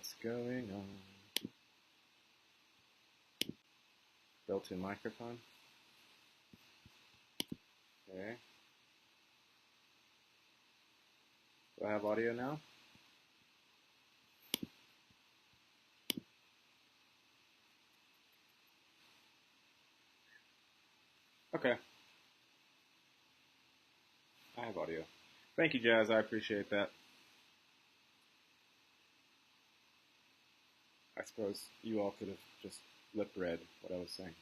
What's going on? Built-in microphone. Okay. Do I have audio now? Okay. I have audio. Thank you, Jazz. I appreciate that. I suppose you all could have just lip-read what I was saying.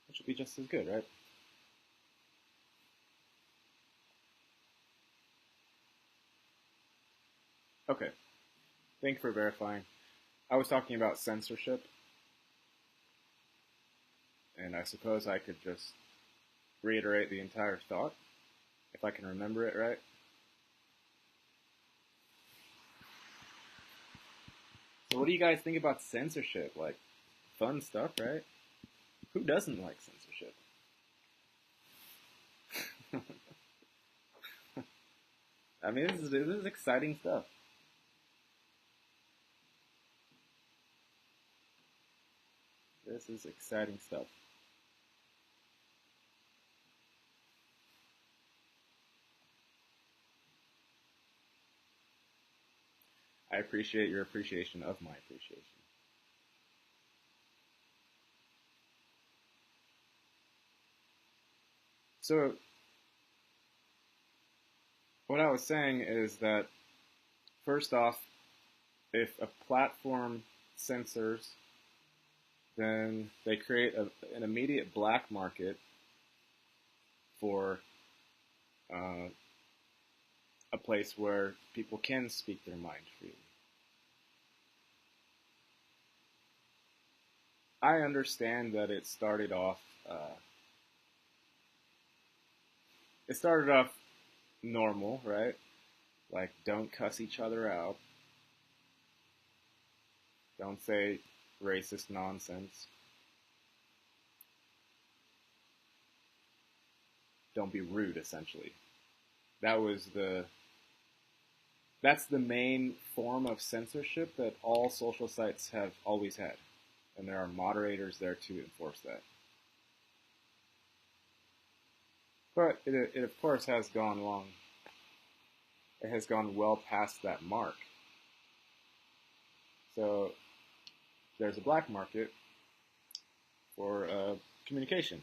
It should be just as good, right? Okay. Thank you for verifying. I was talking about censorship, and I suppose I could just reiterate the entire thought, if I can remember it right. So what do you guys think about censorship? Like, fun stuff, right? Who doesn't like censorship? I mean, this is exciting stuff. This is exciting stuff. I appreciate your appreciation of my appreciation. So, what I was saying is that, first off, if a platform censors, then they create an immediate black market for a place where people can speak their mind freely. I understand that it started off normal, right? Like, don't cuss each other out. Don't say racist nonsense. Don't be rude, essentially. That was that's the main form of censorship that all social sites have always had. And there are moderators there to enforce that. But it of course has gone long. It has gone well past that mark. So there's a black market for communication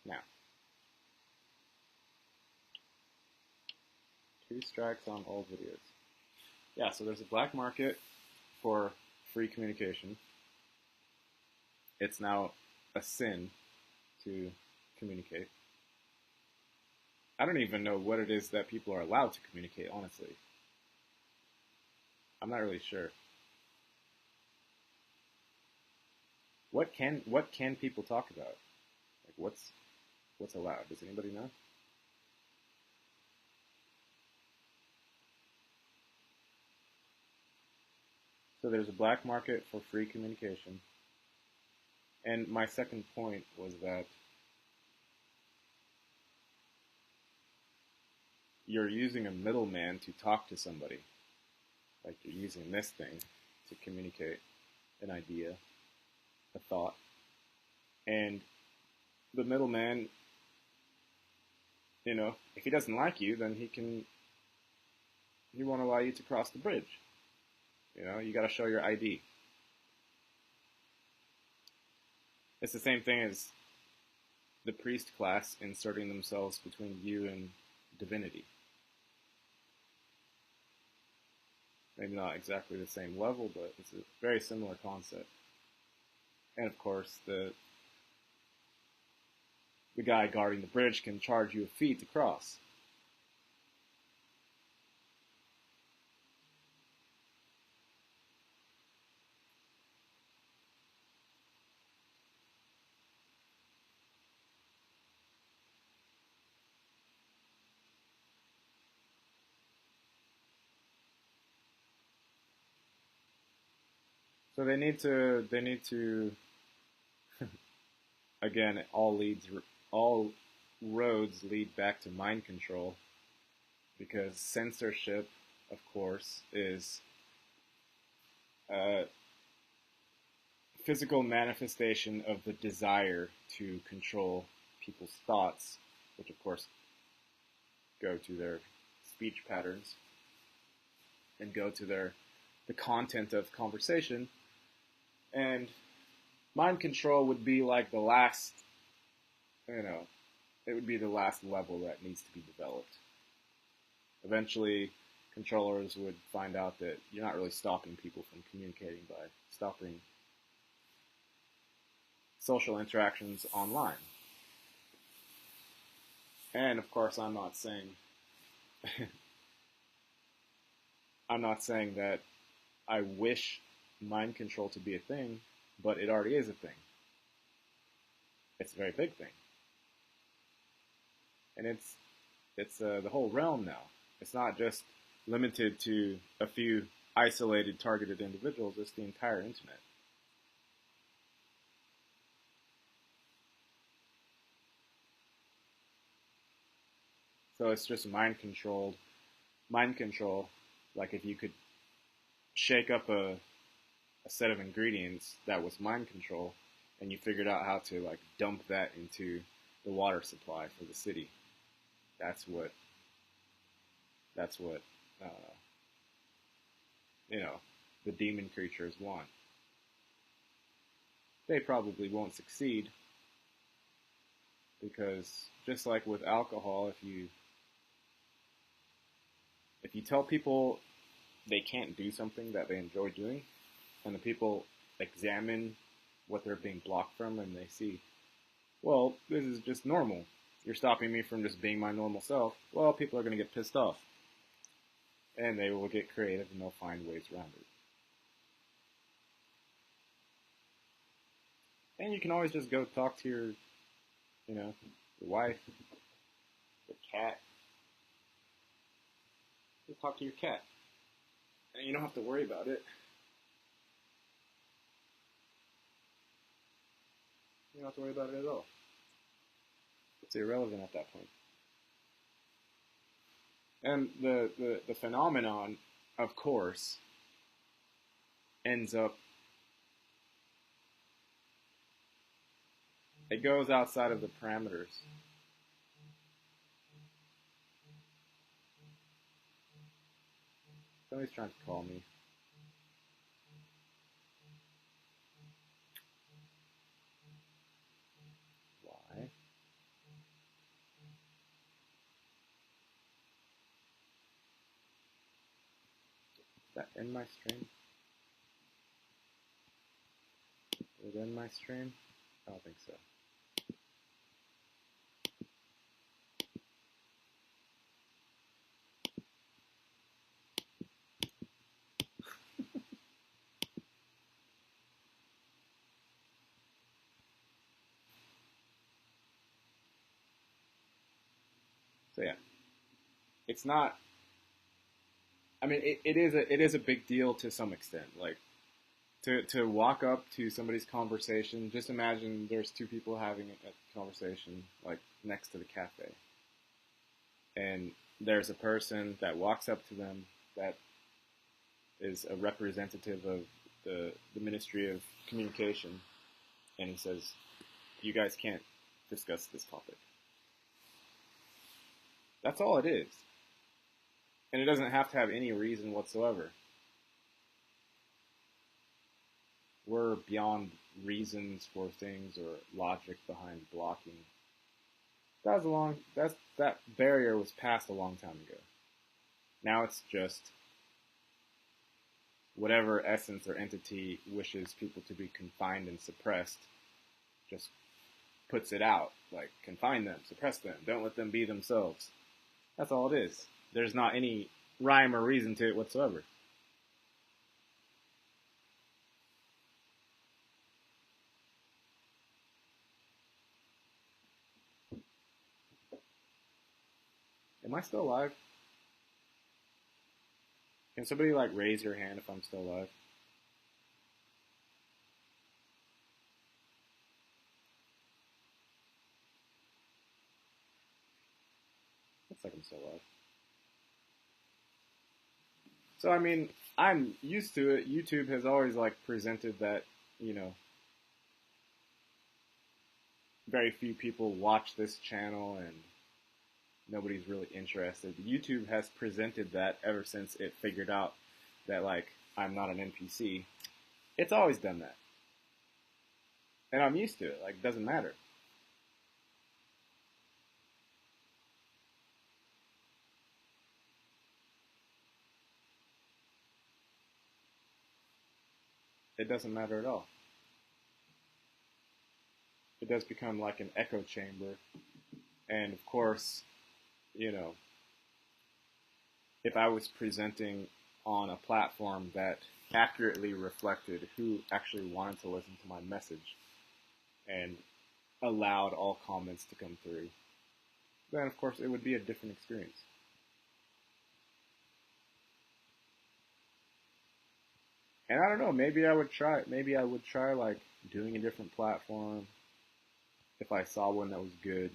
now. 2 strikes on all videos. Yeah, so there's a black market for free communication. It's now a sin to communicate. I don't even know what it is that people are allowed to communicate, honestly. I'm not really sure. What can people talk about? Like, what's allowed? Does anybody know? So there's a black market for free communication. And my second point was that you're using a middleman to talk to somebody. Like, you're using this thing to communicate an idea, a thought. And the middleman, if he doesn't like you, then he won't allow you to cross the bridge. You got to show your ID. It's the same thing as the priest class inserting themselves between you and divinity. Maybe not exactly the same level, but it's a very similar concept. And of course, the guy guarding the bridge can charge you a fee to cross. So they need to again, all roads lead back to mind control, because censorship, of course, is a physical manifestation of the desire to control people's thoughts, which of course go to their speech patterns and go to the content of conversation. And mind control would be like the last, it would be the last level that needs to be developed. Eventually, controllers would find out that you're not really stopping people from communicating by stopping social interactions online. And of course, I'm not saying that I wish mind control to be a thing, but it already is a thing. It's a very big thing, and it's the whole realm now. It's not just limited to a few isolated, targeted individuals. It's the entire internet. So it's just mind control. Like if you could shake up a set of ingredients that was mind control, and you figured out how to like dump that into the water supply for the city. That's what that's what uh, you know the demon creatures want. They probably won't succeed because just like with alcohol, if you tell people they can't do something that they enjoy doing, and the people examine what they're being blocked from, and they see, well, this is just normal. You're stopping me from just being my normal self. Well, people are going to get pissed off, and they will get creative, and they'll find ways around it. And you can always just go talk to your wife, your cat. Just talk to your cat, and you don't have to worry about it. You don't have to worry about it at all. It's irrelevant at that point. And the phenomenon, of course, ends up, it goes outside of the parameters. Somebody's trying to call me. Why? Did that end my stream? Did it end my stream? I don't think so. So yeah, it's not. I mean, it is a big deal to some extent. Like to walk up to somebody's conversation. Just imagine there's two people having a conversation like next to the cafe, and there's a person that walks up to them that is a representative of the Ministry of Communication, and he says, "You guys can't discuss this topic." That's all it is, and it doesn't have to have any reason whatsoever. We're beyond reasons for things or logic behind blocking. That barrier was passed a long time ago. Now it's just whatever essence or entity wishes people to be confined and suppressed, just puts it out. Like, confine them, suppress them, don't let them be themselves. That's all it is. There's not any rhyme or reason to it whatsoever. Am I still alive? Can somebody like raise your hand if I'm still alive? Looks like I'm still alive. So I mean, I'm used to it. YouTube has always like presented that, you know, very few people watch this channel and nobody's really interested. YouTube has presented that ever since it figured out that like I'm not an NPC. It's always done that. And I'm used to it. Like, it doesn't matter. It doesn't matter at all. It does become like an echo chamber. And of course, you know, if I was presenting on a platform that accurately reflected who actually wanted to listen to my message and allowed all comments to come through, then of course it would be a different experience. And I don't know, maybe I would try like doing a different platform if I saw one that was good.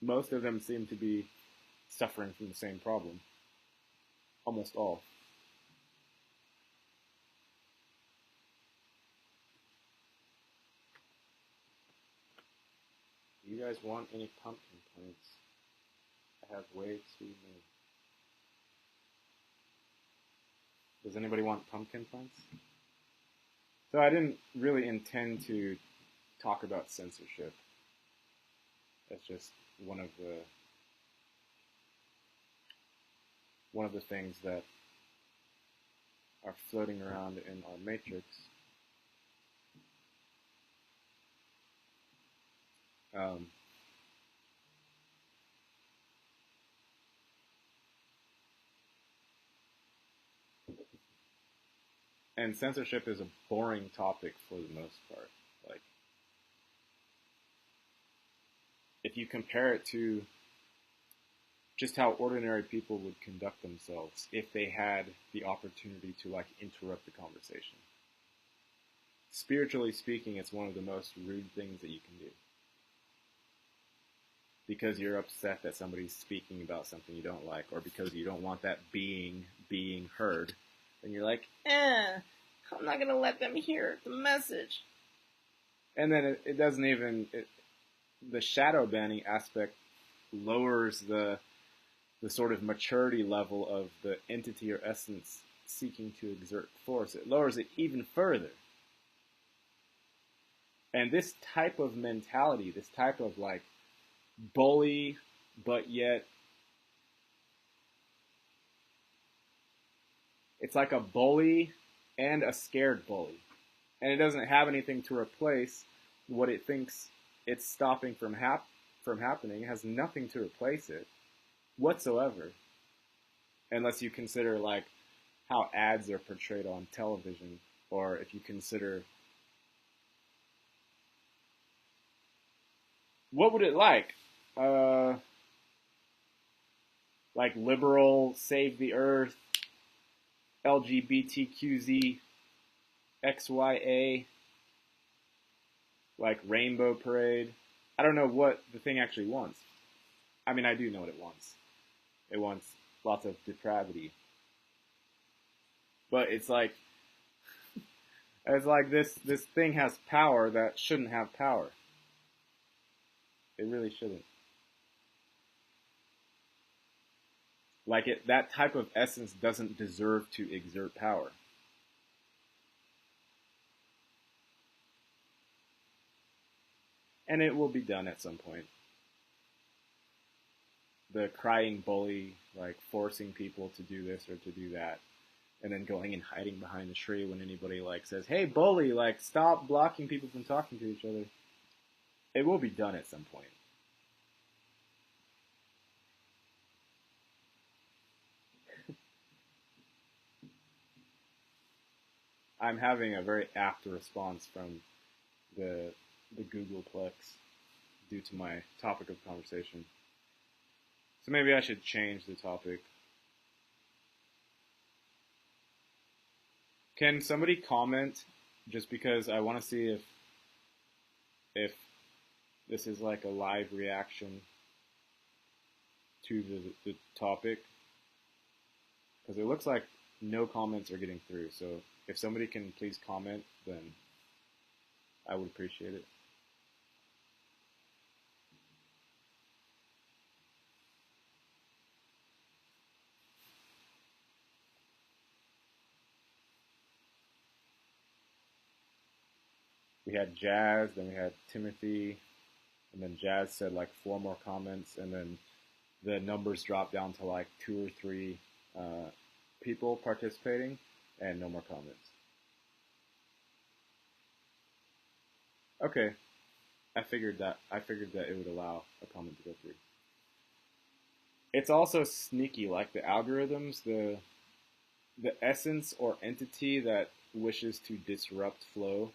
Most of them seem to be suffering from the same problem. Almost all. Do you guys want any pumpkin plants? I have way too many. Does anybody want pumpkin plants? So I didn't really intend to talk about censorship. That's just one of the things that are floating around in our matrix. Um, and censorship is a boring topic for the most part. Like, if you compare it to just how ordinary people would conduct themselves if they had the opportunity to like interrupt the conversation. Spiritually speaking, it's one of the most rude things that you can do. Because you're upset that somebody's speaking about something you don't like, or because you don't want that being heard, then you're like, I'm not gonna let them hear the message. And then it doesn't even the shadow banning aspect lowers the sort of maturity level of the entity or essence seeking to exert force. It lowers it even further. And this type of mentality, this type of like bully, but yet it's like a bully and a scared bully. And it doesn't have anything to replace what it thinks it's stopping from happening. It has nothing to replace it whatsoever. Unless you consider like how ads are portrayed on television, or if you consider what would it like liberal, save the earth, LGBTQZ, XYA, like rainbow parade. I don't know what the thing actually wants. I mean, I do know what it wants. It wants lots of depravity. But it's like this thing has power that shouldn't have power. It really shouldn't. Like that type of essence doesn't deserve to exert power. And it will be done at some point. The crying bully, like forcing people to do this or to do that, and then going and hiding behind the tree when anybody like says, "Hey, bully, like stop blocking people from talking to each other." It will be done at some point. I'm having a very apt response from the Googleplex due to my topic of conversation. So maybe I should change the topic. Can somebody comment, just because I want to see if this is like a live reaction to the topic? because it looks like no comments are getting through. So if somebody can please comment, then I would appreciate it. We had Jazz, then we had Timothy, and then Jazz said like four more comments, and then the numbers dropped down to like two or three uh, people participating, and no more comments. Okay, I figured that it would allow a comment to go through. It's also sneaky, like the algorithms, the essence or entity that wishes to disrupt flow,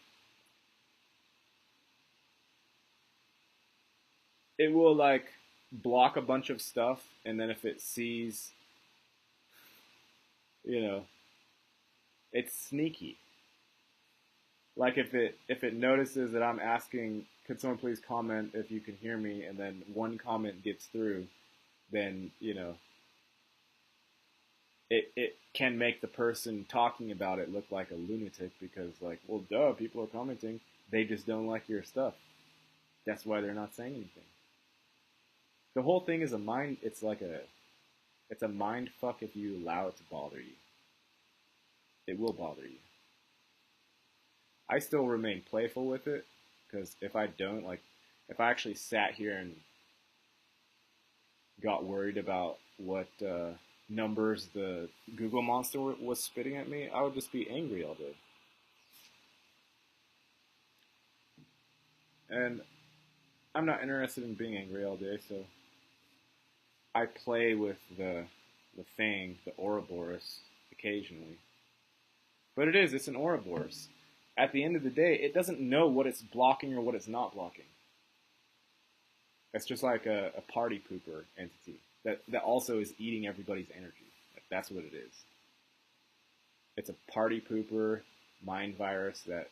it will like block a bunch of stuff, and then if it sees, you know, it's sneaky. Like if it notices that I'm asking, could someone please comment if you can hear me, and then one comment gets through, then it can make the person talking about it look like a lunatic because like, well, duh, people are commenting, they just don't like your stuff. That's why they're not saying anything. The whole thing is a mind. It's a mind fuck if you allow it to bother you. It will bother you. I still remain playful with it because if I don't, like, if I actually sat here and got worried about what numbers the Google monster was spitting at me, I would just be angry all day. And I'm not interested in being angry all day, so I play with the thing, the Ouroboros, occasionally. But it's an Ouroboros. At the end of the day, it doesn't know what it's blocking or what it's not blocking. It's just like a party pooper entity that also is eating everybody's energy. Like, that's what it is. It's a party pooper mind virus that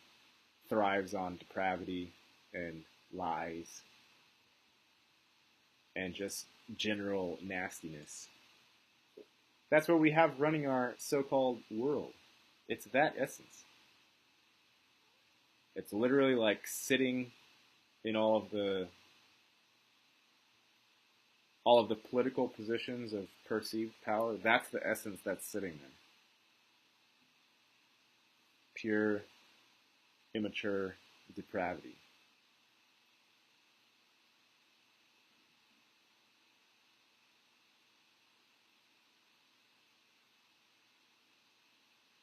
thrives on depravity and lies and just general nastiness. That's what we have running our so-called world. It's that essence. It's literally like sitting in all of the political positions of perceived power. That's the essence that's sitting there. Pure, immature depravity.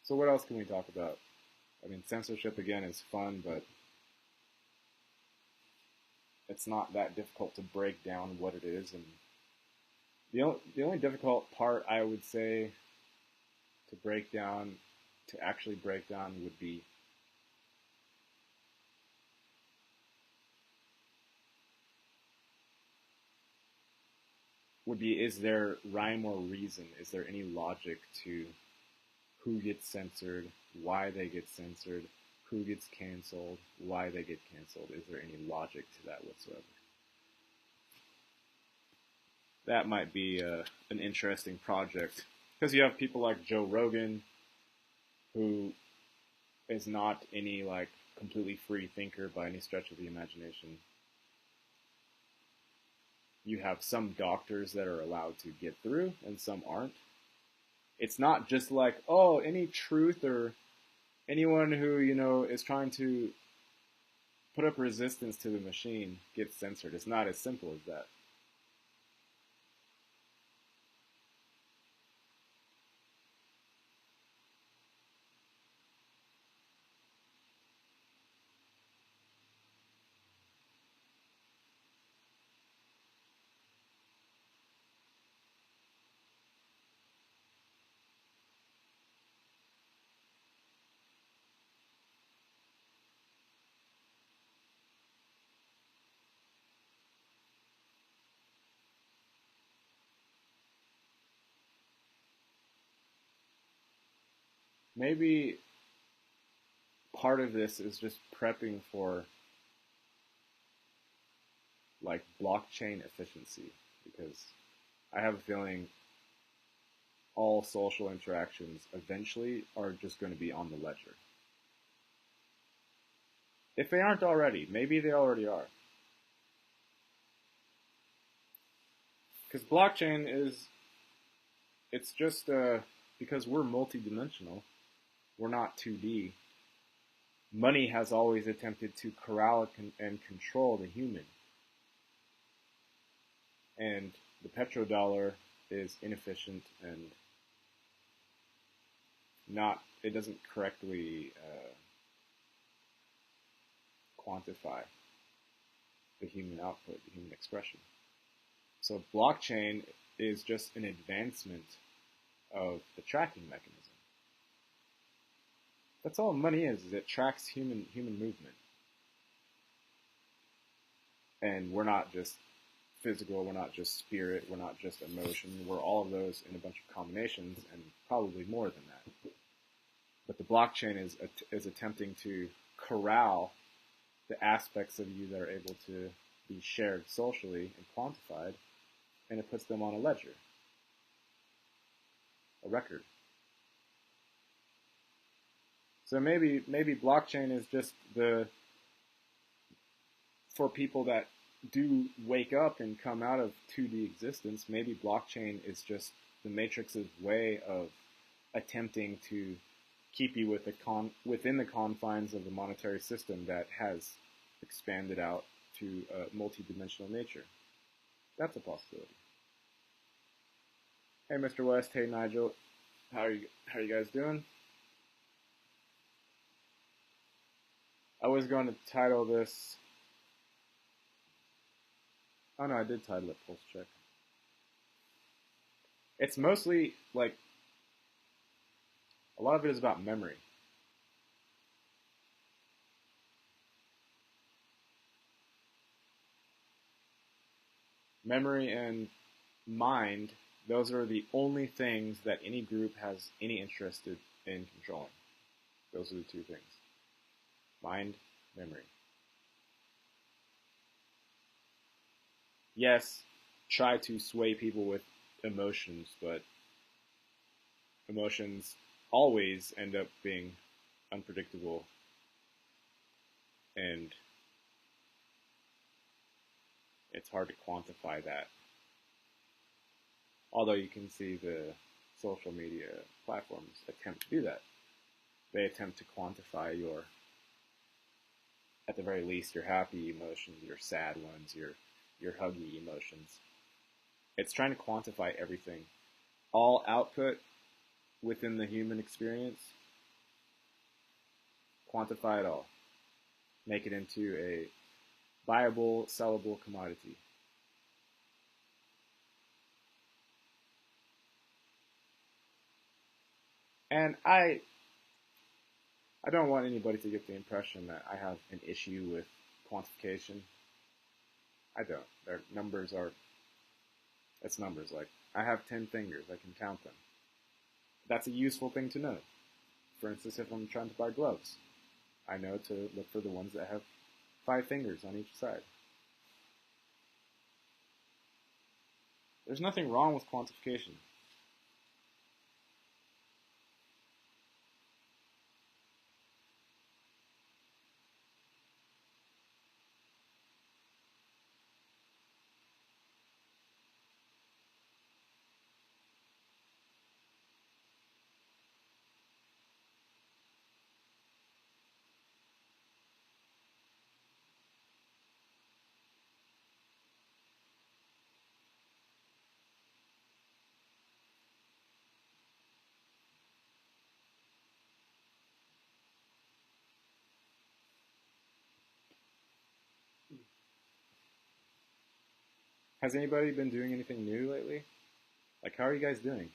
So what else can we talk about? I mean, censorship again is fun, but it's not that difficult to break down what it is. And the only difficult part I would say to break down, to actually break down, would be is there rhyme or reason? Is there any logic to who gets censored, why they get censored, who gets canceled, why they get canceled? Is there any logic to that whatsoever? That might be an interesting project because you have people like Joe Rogan, who is not any like completely free thinker by any stretch of the imagination. You have some doctors that are allowed to get through and some aren't. It's not just like, oh, any truth or anyone who, is trying to put up resistance to the machine gets censored. It's not as simple as that. Maybe part of this is just prepping for like blockchain efficiency because I have a feeling all social interactions eventually are just going to be on the ledger. If they aren't already, maybe they already are. Because blockchain is, it's just because we're multidimensional, we're not 2D. Money has always attempted to corral and control the human. And the petrodollar is inefficient and not, it doesn't correctly quantify the human output, the human expression. So blockchain is just an advancement of the tracking mechanism. That's all money is it tracks human movement. And we're not just physical, we're not just spirit, we're not just emotion, we're all of those in a bunch of combinations and probably more than that. But the blockchain is attempting to corral the aspects of you that are able to be shared socially and quantified, and it puts them on a ledger, a record. So maybe blockchain is just for people that do wake up and come out of 2D existence, maybe blockchain is just the Matrix's way of attempting to keep you within the confines of the monetary system that has expanded out to a multidimensional nature. That's a possibility. Hey, Mr. West. Hey, Nigel. How are you guys doing? I was going to title this. Oh no, I did title it Pulse Check. It's mostly like a lot of it is about memory. Memory and mind, those are the only things that any group has any interest in controlling. Those are the two things. Mind, memory. Yes, try to sway people with emotions, but emotions always end up being unpredictable and it's hard to quantify that. Although you can see the social media platforms attempt to do that. They attempt to quantify at the very least, your happy emotions, your sad ones, your huggy emotions. It's trying to quantify everything. All output within the human experience, quantify it all. Make it into a viable, sellable commodity. And I don't want anybody to get the impression that I have an issue with quantification. I don't. Their numbers are, it's numbers. Like, I have 10 fingers, I can count them. That's a useful thing to know. For instance, if I'm trying to buy gloves, I know to look for the ones that have 5 fingers on each side. There's nothing wrong with quantification. Has anybody been doing anything new lately? Like, how are you guys doing?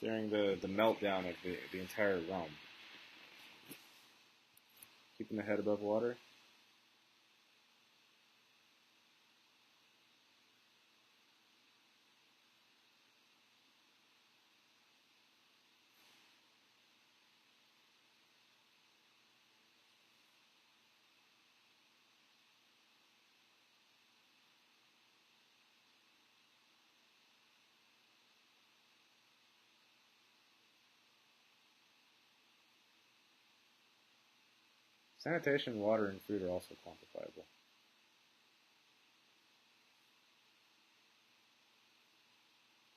During the meltdown of the entire realm. Keeping the head above water? Sanitation, water, and food are also quantifiable.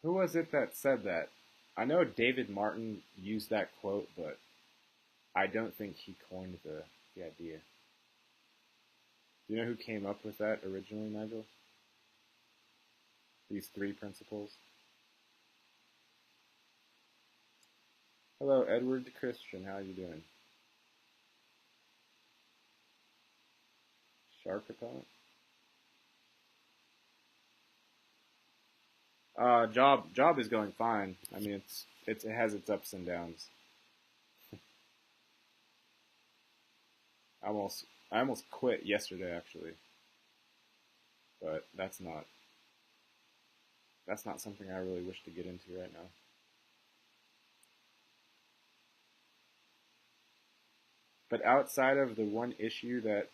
Who was it that said that? I know David Martin used that quote, but I don't think he coined the idea. Do you know who came up with that originally, Nigel? These three principles? Hello, Edward Christian. How are you doing? Shark opponent? Job is going fine. I mean, it has its ups and downs. I almost quit yesterday actually, but that's not something I really wish to get into right now. But outside of the one issue that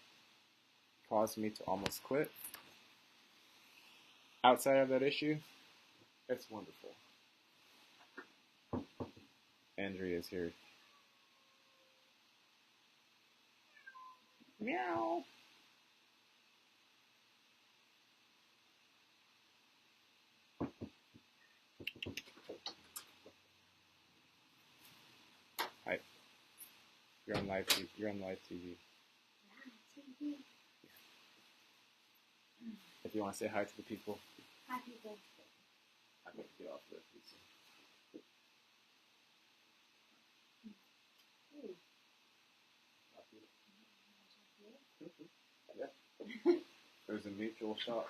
caused me to almost quit, outside of that issue, it's wonderful. Andrea is here. Meow. Hi. You're on live TV. You're on live TV. If you want to say hi to the people. Hi, people. I'm going to get off of this. Yeah. There's a mutual shot.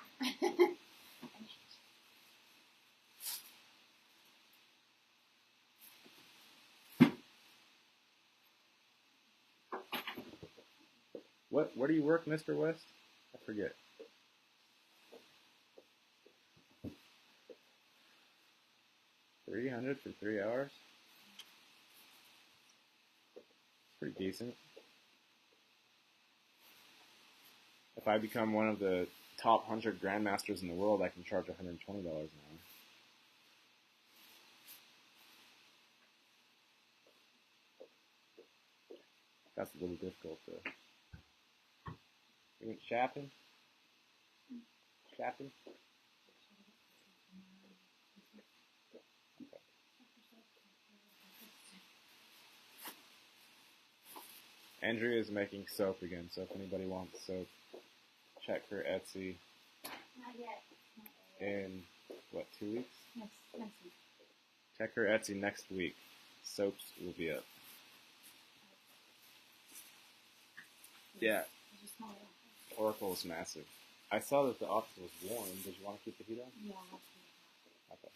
Where do you work, Mr. West? I forget. $300 for 3 hours? Pretty decent. If I become one of the top 100 grandmasters in the world, I can charge $120 an hour. That's a little difficult though. You went shopping? Shopping? Okay. Andrea is making soap again, so if anybody wants soap, check her Etsy. Not yet. In, what, 2 weeks? Next week. Check her Etsy next week. Soaps will be up. Yeah. Oracle is massive. I saw that the office was warm. Did you want to keep the heat on? Yeah. Okay.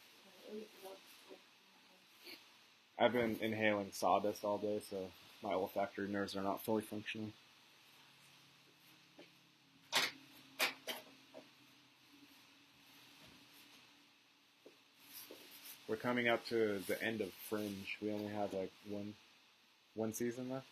I've been inhaling sawdust all day, so my olfactory nerves are not fully functioning. We're coming up to the end of Fringe. We only have like one season left.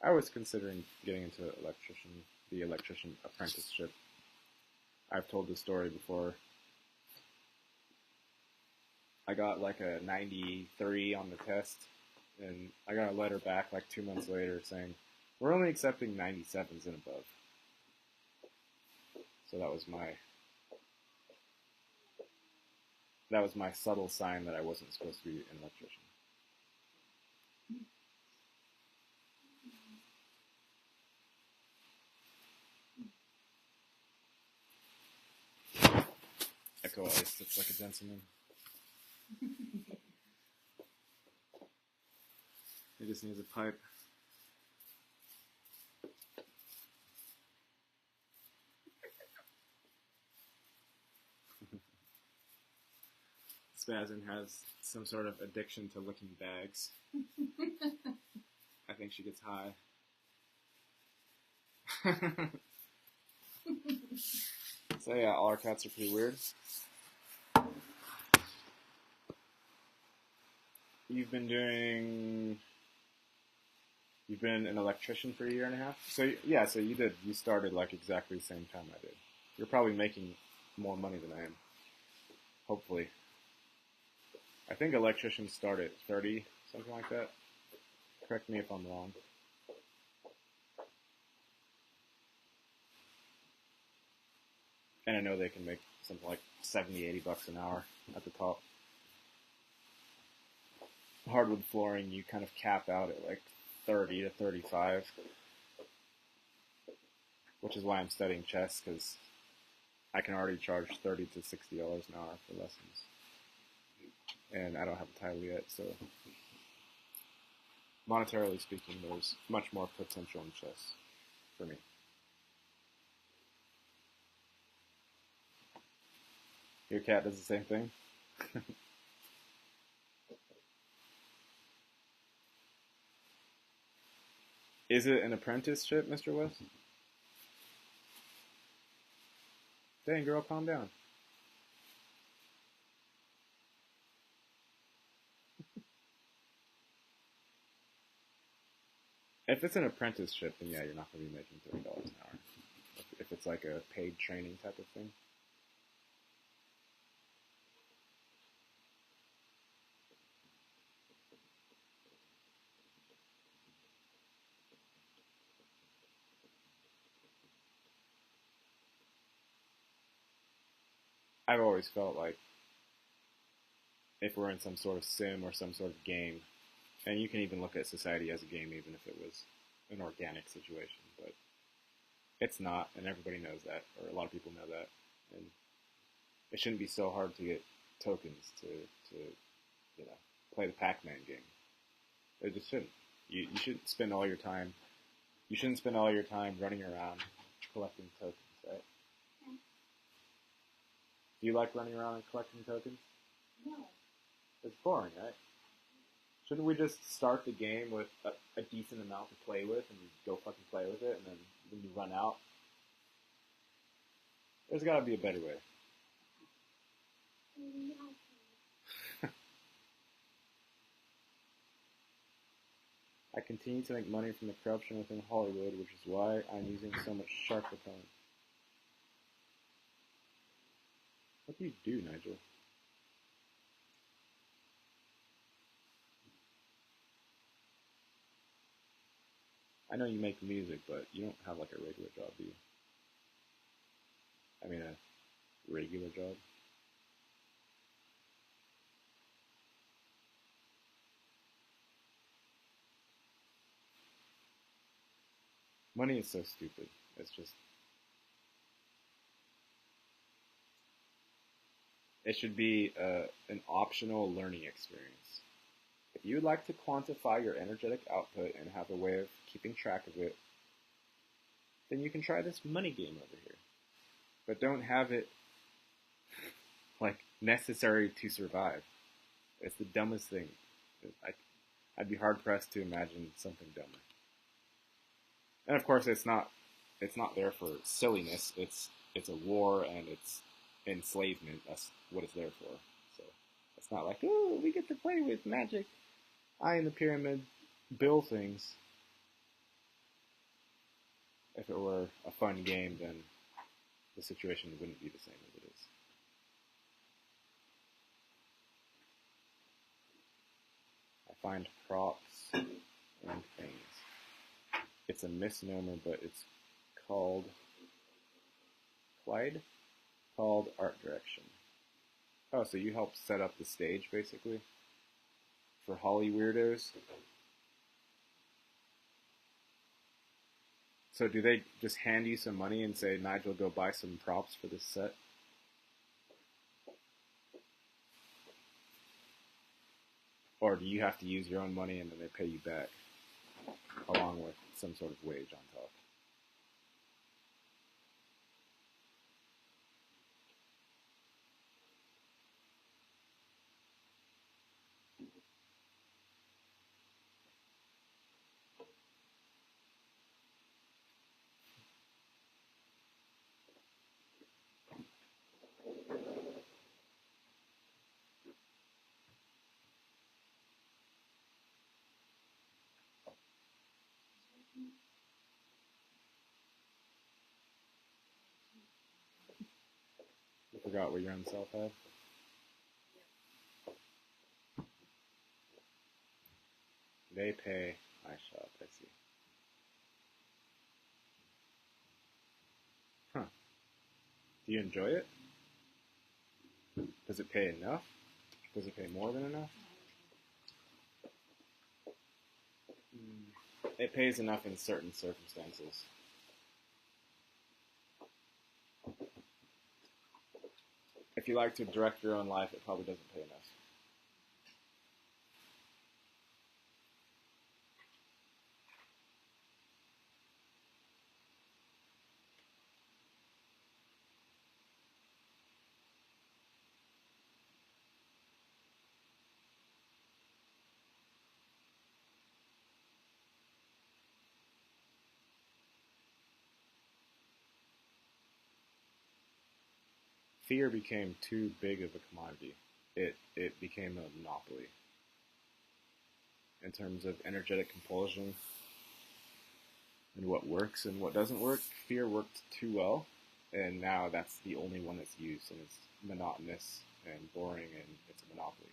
I was considering getting into the electrician apprenticeship. I've told this story before. I got like a 93 on the test, and I got a letter back like 2 months later saying, we're only accepting 97s and above. So that was my subtle sign that I wasn't supposed to be an electrician. Echo always sits like a gentleman. He just needs a pipe. Spazin has some sort of addiction to licking bags. I think she gets high. So yeah, all our cats are pretty weird. You've been an electrician for a year and a half? So yeah, so you started like exactly the same time I did. You're probably making more money than I am. Hopefully. I think electricians start at 30, something like that. Correct me if I'm wrong. And I know they can make something like 70, 80 bucks an hour at the top. Hardwood flooring, you kind of cap out at like 30 to 35, which is why I'm studying chess, because I can already charge $30 to $60 an hour for lessons. And I don't have a title yet, so monetarily speaking, there's much more potential in chess for me. Your cat does the same thing? Is it an apprenticeship, Mr. West? Dang, girl, calm down. If it's an apprenticeship, then yeah, you're not going to be making $30 an hour. If it's like a paid training type of thing. I've always felt like if we're in some sort of sim or some sort of game, and you can even look at society as a game even if it was an organic situation, but it's not, and everybody knows that, or a lot of people know that, and it shouldn't be so hard to get tokens to play the Pac-Man game. It just shouldn't. You shouldn't spend all your time. You shouldn't spend all your time running around collecting tokens, right? Do you like running around and collecting tokens? No. It's boring, right? Shouldn't we just start the game with a decent amount to play with and go fucking play with it, and then when you run out, there's got to be a better way. I continue to make money from the corruption within Hollywood, which is why I'm using so much shark repellent. What do you do, Nigel? I know you make music, but you don't have like a regular job, do you? I mean, a regular job? Money is so stupid. It's just... It should be an optional learning experience. If you would like to quantify your energetic output and have a way of keeping track of it, then you can try this money game over here. But don't have it like necessary to survive. It's the dumbest thing. I'd be hard pressed to imagine something dumber. And of course, it's not there for silliness. It's a war and it's enslavement. That's what it's there for. So it's not like, oh, we get to play with magic, eye in the pyramid, bill things. If it were a fun game, then the situation wouldn't be the same as it is. I find props and things. It's a misnomer, but it's called Clyde? Called art direction. Oh, so you help set up the stage, basically? For Holly weirdos? So do they just hand you some money and say, Nigel, go buy some props for this set? Or do you have to use your own money and then they pay you back, along with some sort of wage on top? forgot what your own self had. They pay, I shop, I see. Huh. Do you enjoy it? Does it pay enough? Does it pay more than enough? It pays enough in certain circumstances. If you like to direct your own life, it probably doesn't pay enough. Fear became too big of a commodity. It became a monopoly. In terms of energetic compulsion and what works and what doesn't work, fear worked too well, and now that's the only one that's used, and it's monotonous and boring, and it's a monopoly.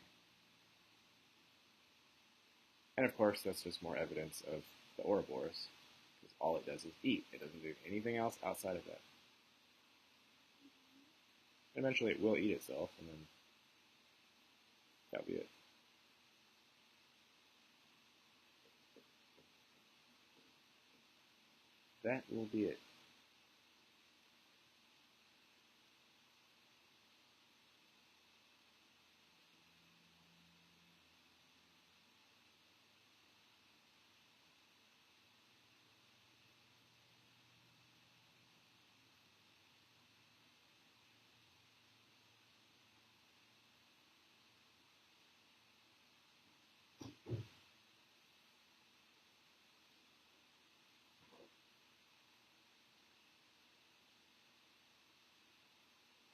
And of course, that's just more evidence of the Ouroboros, because all it does is eat. It doesn't do anything else outside of that. Eventually, it will eat itself, and then that'll be it. That will be it.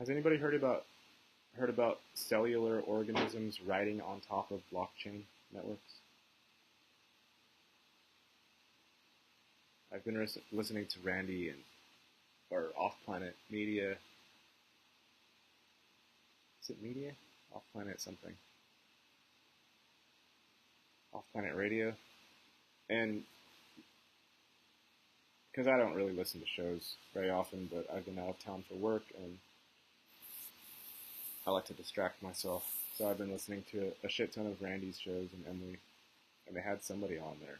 Has anybody heard about cellular organisms riding on top of blockchain networks? I've been listening to Randy or Off Planet Media. Is it Media? Off Planet something. Off Planet Radio. And because I don't really listen to shows very often, but I've been out of town for work and I like to distract myself. So I've been listening to a shit ton of Randy's shows and Emily, and they had somebody on there.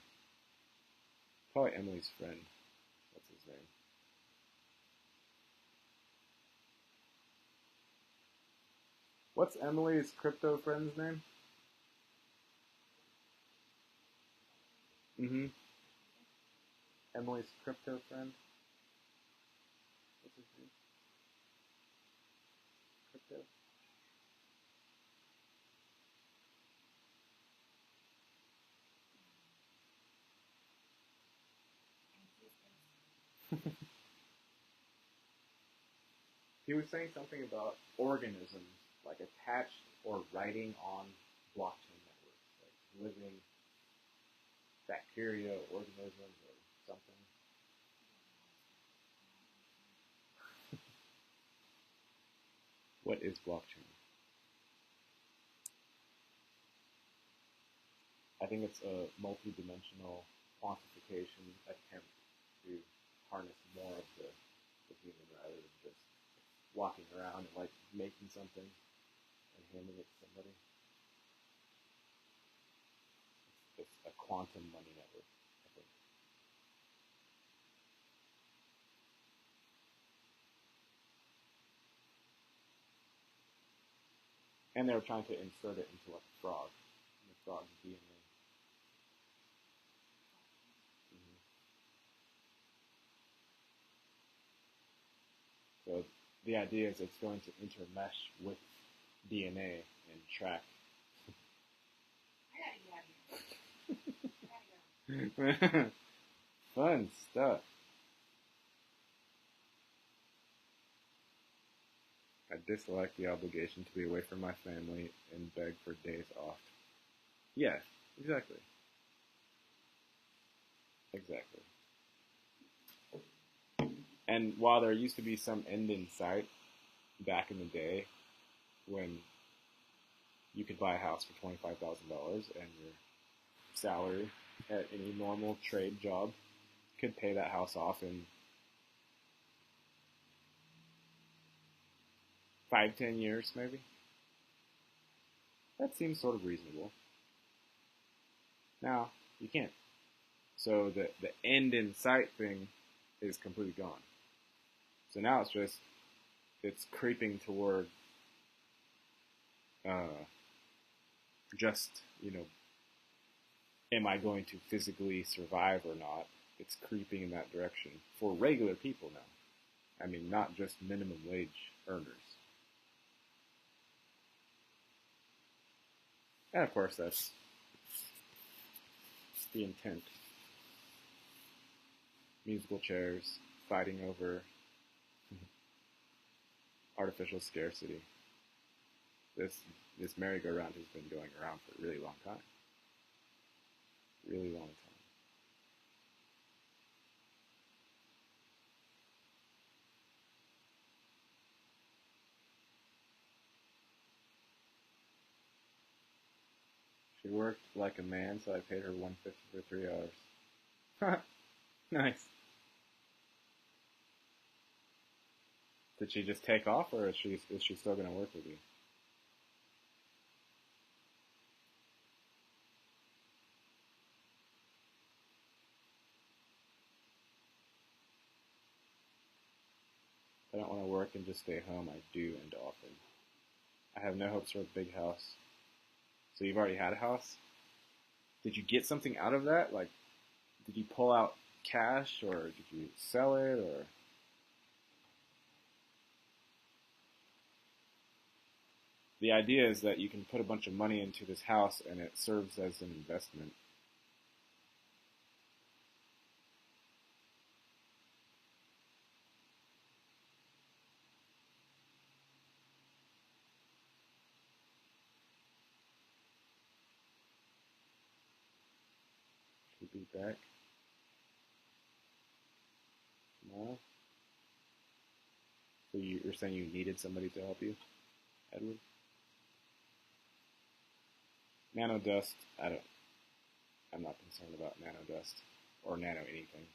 Probably Emily's friend. What's his name? What's Emily's crypto friend's name? Mm-hmm. Emily's crypto friend. What's his name? Crypto? He was saying something about organisms, like attached or riding on blockchain networks, like living bacteria, organisms, or something. What is blockchain? I think it's a multi-dimensional quantification attempt to harness more of the human rather than just walking around and like making something and handing it to somebody. It's a quantum money network, I think. And they were trying to insert it into like a frog, and the frog's DNA. Hmm. So the idea is it's going to intermesh with DNA and track. Fun stuff. I dislike the obligation to be away from my family and beg for days off. Yes, exactly. Exactly. And while there used to be some end in sight, back in the day when you could buy a house for $25,000 and your salary at any normal trade job could pay that house off in 5, 10 years, maybe. That seems sort of reasonable. Now, you can't. So the end in sight thing is completely gone. So now it's creeping toward uh, just, am I going to physically survive or not? It's creeping in that direction for regular people now. I mean, not just minimum wage earners. And of course, that's the intent. Musical chairs, fighting over artificial scarcity. This merry-go-round has been going around for a really long time. Really long time. She worked like a man, so I paid her $150 for 3 hours. Nice. Did she just take off, or is she still gonna work with you? I don't want to work and just stay home. I do, and often. I have no hopes for a big house. So you've already had a house? Did you get something out of that? Like, did you pull out cash, or did you sell it, or? The idea is that you can put a bunch of money into this house and it serves as an investment. Should be back. No? So you're saying you needed somebody to help you, Edward? Nano dust, I'm not concerned about nano dust or nano anything.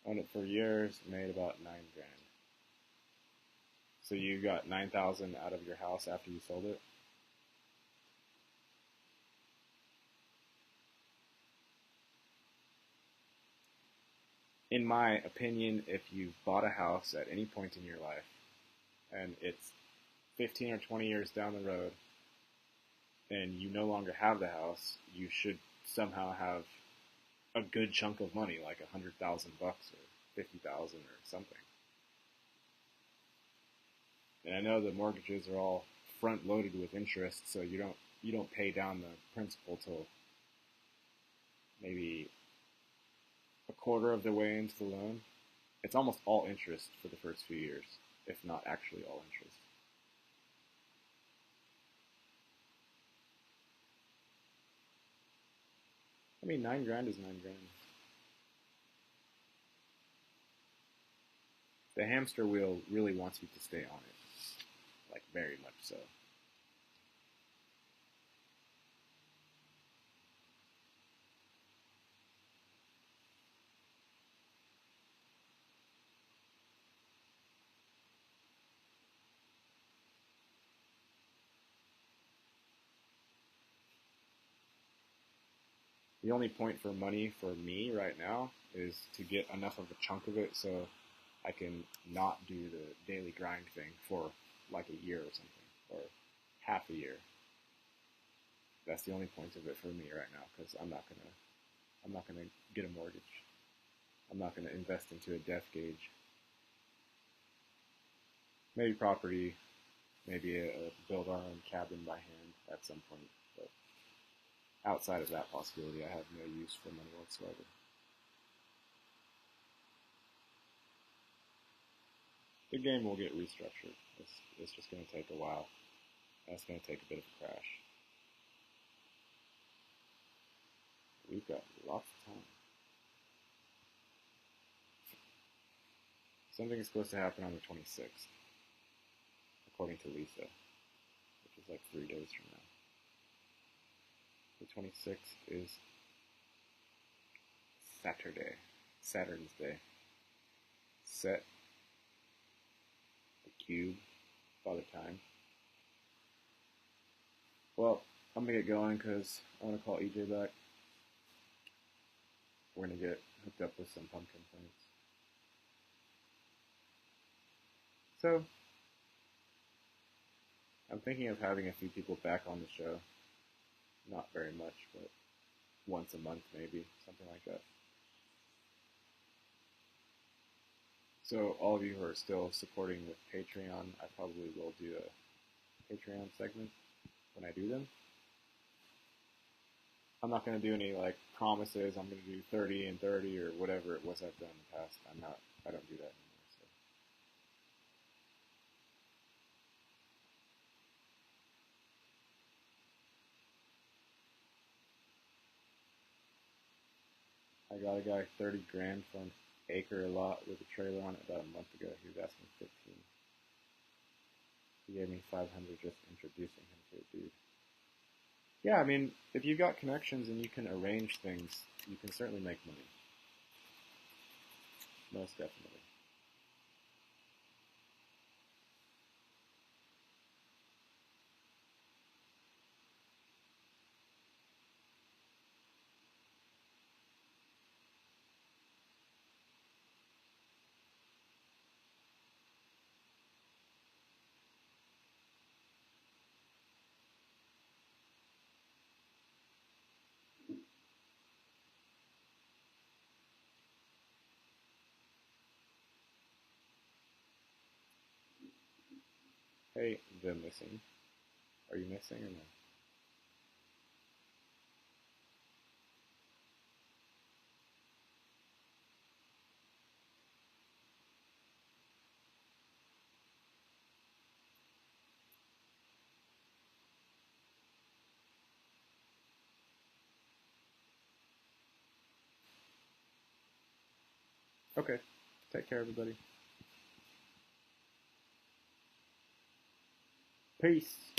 Owned it for years, made about 9 grand. So you got 9,000 out of your house after you sold it? In my opinion, if you've bought a house at any point in your life and it's 15 or 20 years down the road and you no longer have the house, you should somehow have a good chunk of money, like $100,000 or 50,000 or something. And I know the mortgages are all front loaded with interest, so you don't pay down the principal till maybe a quarter of the way into the loan. It's almost all interest for the first few years, if not actually all interest. I mean, 9 grand is 9 grand. The hamster wheel really wants you to stay on it, like very much so. The only point for money for me right now is to get enough of a chunk of it so I can not do the daily grind thing for like a year or something, or half a year. That's the only point of it for me right now, because I'm not gonna get a mortgage. I'm not gonna invest into a death gauge. Maybe property, maybe build our own cabin by hand at some point, but outside of that possibility, I have no use for money whatsoever. the game will get restructured. It's just going to take a while. That's going to take a bit of a crash. We've got lots of time. Something is supposed to happen on the 26th, according to Lisa, which is like 3 days from now. The 26th is Saturn's Day. Set the cube, Father Time. Well, I'm gonna get going because I want to call EJ back. We're gonna get hooked up with some pumpkin plants. So, I'm thinking of having a few people back on the show. Not very much, but once a month maybe, something like that. So all of you who are still supporting with Patreon, I probably will do a Patreon segment when I do them. I'm not going to do any like promises. I'm going to do 30 and 30 or whatever it was I've done in the past. I don't do that anymore. So I got a guy 30 grand for an acre lot with a trailer on it about a month ago. He was asking 15. He gave me 500 just introducing him to a dude. Yeah, I mean, if you've got connections and you can arrange things, you can certainly make money. Most definitely. Hey, the missing. Are you missing or no? Okay. Take care, everybody. Peace.